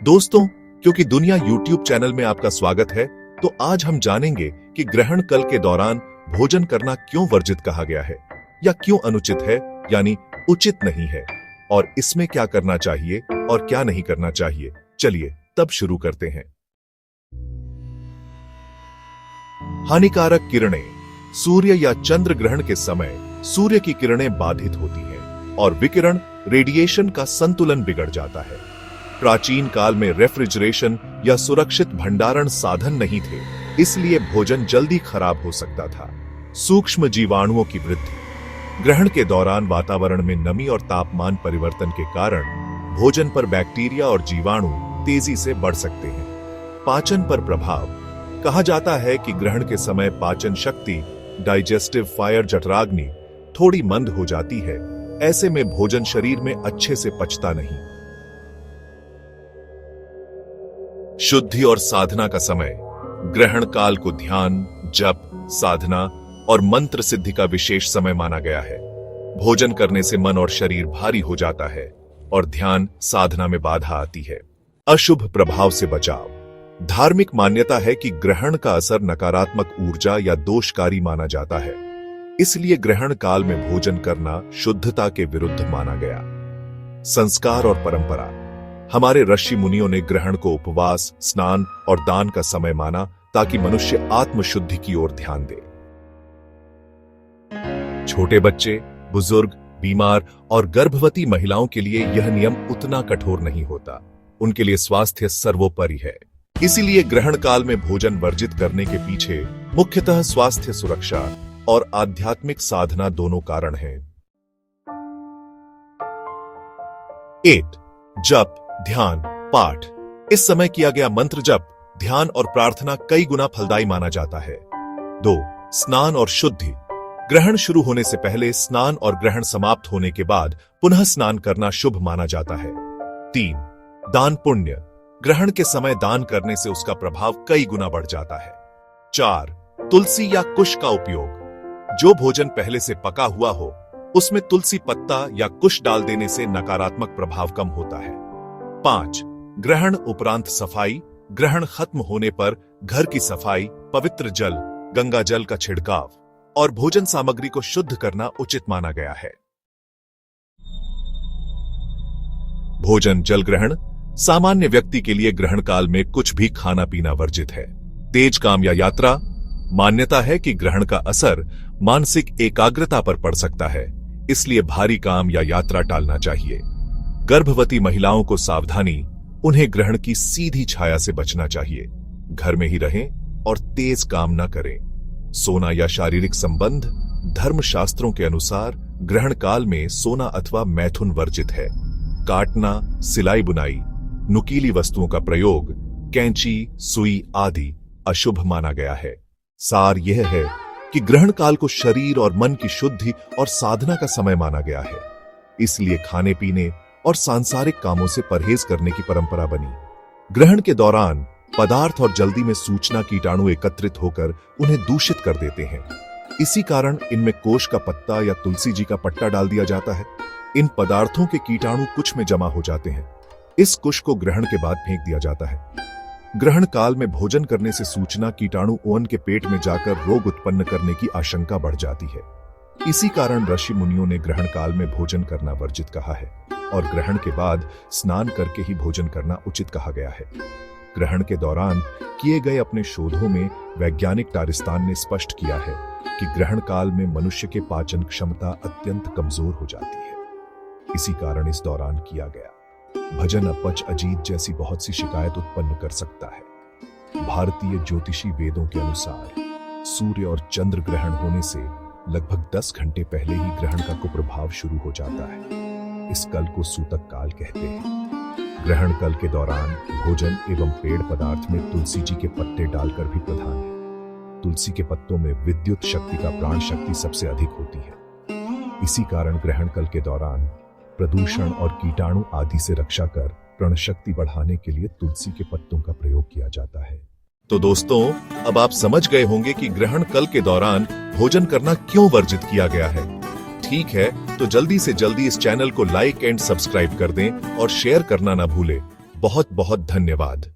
दोस्तों, क्योंकि दुनिया यूट्यूब चैनल में आपका स्वागत है, तो आज हम जानेंगे कि ग्रहण काल के दौरान भोजन करना क्यों वर्जित कहा गया है या क्यों अनुचित है यानी उचित नहीं है, और इसमें क्या करना चाहिए और क्या नहीं करना चाहिए। चलिए तब शुरू करते हैं। हानिकारक किरणें। सूर्य या चंद्र ग्रहण के समय सूर्य की किरणें बाधित होती हैं और विकिरण रेडिएशन का संतुलन बिगड़ जाता है। प्राचीन काल में रेफ्रिजरेशन या सुरक्षित भंडारण साधन नहीं थे, इसलिए भोजन जल्दी खराब हो सकता था। सूक्ष्म जीवाणुओं की वृद्धि। ग्रहण के दौरान वातावरण में नमी और तापमान परिवर्तन के कारण भोजन पर बैक्टीरिया और जीवाणु तेजी से बढ़ सकते हैं। पाचन पर प्रभाव। कहा जाता है कि ग्रहण के समय पाचन शक्ति डाइजेस्टिव फायर जठराग्नि थोड़ी मंद हो जाती है। ऐसे में भोजन शरीर में अच्छे से पचता नहीं। शुद्धि और साधना का समय। ग्रहण काल को ध्यान, जप, साधना और मंत्र सिद्धि का विशेष समय माना गया है। भोजन करने से मन और शरीर भारी हो जाता है और ध्यान साधना में बाधा आती है। अशुभ प्रभाव से बचाव। धार्मिक मान्यता है कि ग्रहण का असर नकारात्मक ऊर्जा या दोषकारी माना जाता है, इसलिए ग्रहण काल में भोजन करना शुद्धता के विरुद्ध माना गया। संस्कार और परंपरा। हमारे ऋषि मुनियों ने ग्रहण को उपवास, स्नान और दान का समय माना ताकि मनुष्य आत्मशुद्धि की ओर ध्यान दे। छोटे बच्चे, बुजुर्ग, बीमार और गर्भवती महिलाओं के लिए यह नियम उतना कठोर नहीं होता। उनके लिए स्वास्थ्य सर्वोपरि है, इसीलिए ग्रहण काल में भोजन वर्जित करने के पीछे मुख्यतः स्वास्थ्य सुरक्षा और आध्यात्मिक साधना दोनों कारण हैं। 8. जप, ध्यान, पाठ। इस समय किया गया मंत्र जप, ध्यान और प्रार्थना कई गुना फलदायी माना जाता है। 2. स्नान और शुद्धि। ग्रहण शुरू होने से पहले स्नान और ग्रहण समाप्त होने के बाद पुनः स्नान करना शुभ माना जाता है। 3. दान पुण्य। ग्रहण के समय दान करने से उसका प्रभाव कई गुना बढ़ जाता है। 4. तुलसी या कुश का उपयोग। जो भोजन पहले से पका हुआ हो उसमें तुलसी पत्ता या कुश डाल देने से नकारात्मक प्रभाव कम होता है। 5. ग्रहण उपरांत सफाई। ग्रहण खत्म होने पर घर की सफाई, पवित्र जल, गंगा जल का छिड़काव और भोजन सामग्री को शुद्ध करना उचित माना गया है। भोजन जल ग्रहण। सामान्य व्यक्ति के लिए ग्रहण काल में कुछ भी खाना पीना वर्जित है। तेज काम या यात्रा। मान्यता है कि ग्रहण का असर मानसिक एकाग्रता पर पड़ सकता है, इसलिए भारी काम या यात्रा टालना चाहिए। गर्भवती महिलाओं को सावधानी। उन्हें ग्रहण की सीधी छाया से बचना चाहिए। घर में ही रहें और तेज काम न करें। सोना या शारीरिक संबंध। धर्मशास्त्रों के अनुसार ग्रहण काल में सोना अथवा मैथुन वर्जित है। काटना, सिलाई बुनाई, नुकीली वस्तुओं का प्रयोग, कैंची, सुई आदि अशुभ माना गया है। सार यह है कि ग्रहण काल को शरीर और मन की शुद्धि और साधना का समय माना गया है, इसलिए खाने पीने और सांसारिक कामों से परहेज करने की परंपरा बनी। ग्रहण के दौरान पदार्थ और जल्दी में सूचना कीटाणु एकत्रित होकर उन्हें दूषित कर देते हैं। इसी कारण इनमें कोश का पत्ता या तुलसी जी का पट्टा डाल दिया जाता है। इन पदार्थों के कीटाणु कुछ में जमा हो जाते हैं। इस कुश को ग्रहण के बाद फेंक दिया जाता है। ग्रहण काल में भोजन करने से सूचना कीटाणु ओवन के पेट में जाकर रोग उत्पन्न करने की आशंका बढ़ जाती है। इसी कारण ऋषि मुनियों ने ग्रहण काल में भोजन करना वर्जित कहा है और ग्रहण के बाद स्नान करके ही भोजन करना उचित कहा गया है। ग्रहण के दौरान किए गए अपने शोधों में वैज्ञानिक टारिस्तान ने स्पष्ट किया है कि ग्रहण काल में मनुष्य के पाचन क्षमता अत्यंत कमजोर हो जाती है। इसी कारण इस दौरान किया गया भजन अपच, अजीत जैसी बहुत सी शिकायत उत्पन्न कर सकता है। भारतीय ज्योतिषी वेदों के अनुसार सूर्य और चंद्र ग्रहण होने से लगभग 10 घंटे पहले ही ग्रहण का कुप्रभाव शुरू हो जाता है। इस कल को सूतक काल कहते हैं। ग्रहण काल के दौरान भोजन एवं पेड़ पदार्थ में तुलसी जी के पत्ते डालकर भी प्रधान है। तुलसी के पत्तों में विद्युत शक्ति का प्राण शक्ति सबसे अधिक होती है। इसी कारण ग्रहण काल के दौरान प्रदूषण और कीटाणु आदि से रक्षा कर प्राण शक्ति बढ़ाने के लिए तुलसी के पत्तों का प्रयोग किया जाता है। तो दोस्तों, अब आप समझ गए होंगे कि ग्रहण काल के दौरान भोजन करना क्यों वर्जित किया गया है। ठीक है, तो जल्दी से जल्दी इस चैनल को लाइक एंड सब्सक्राइब कर दें और शेयर करना ना भूलें। बहुत बहुत धन्यवाद।